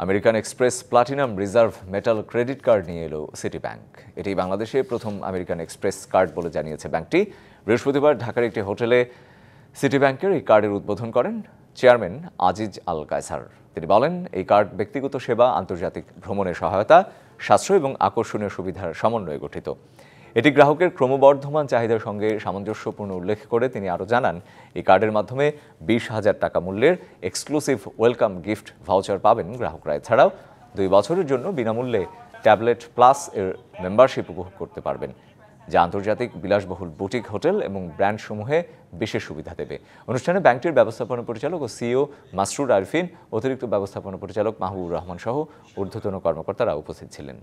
American express platinum reserve metal credit card নিয়ে এলো city bank. এটি বাংলাদেশে প্রথম আমেরিকান এক্সপ্রেস কার্ড বলে জানিয়েছে ব্যাংকটি। বৃহস্পতিবার ঢাকার একটি হোটেলে সিটি ব্যাংকের এই কার্ডের উদ্বোধন করেন চেয়ারম্যান আজিজ আল কায়সার। তিনি বলেন, এই কার্ড ব্যক্তিগত সেবা, আন্তর্জাতিক ভ্রমণে সহায়তা, সাশ্রয় এবং আকর্ষণীয় সুবিধার সমন্বয়ে গঠিত। এটি গ্রাহকের ক্রমবর্ধমান চাহিদার সঙ্গে সামঞ্জস্যপূর্ণ উল্লেখ করে তিনি আরও জানান, এই কার্ডের মাধ্যমে 20,000 টাকা মূল্যের এক্সক্লুসিভ ওয়েলকাম গিফট ভাউচার পাবেন গ্রাহকরা। এছাড়াও 2 বছরের জন্য বিনামূল্যে ট্যাবলেট প্লাস এর মেম্বারশিপ উপভোগ করতে পারবেন, যা আন্তর্জাতিক বিলাসবহুল বুটিক হোটেল এবং ব্র্যান্ডসমূহে বিশেষ সুবিধা দেবে। অনুষ্ঠানে ব্যাংকটির ব্যবস্থাপনা পরিচালক ও সিইও মাসরুর আরফিন, অতিরিক্ত ব্যবস্থাপনা পরিচালক মাহবুবুর রহমান সহ ঊর্ধ্বতন কর্মকর্তারা উপস্থিত ছিলেন।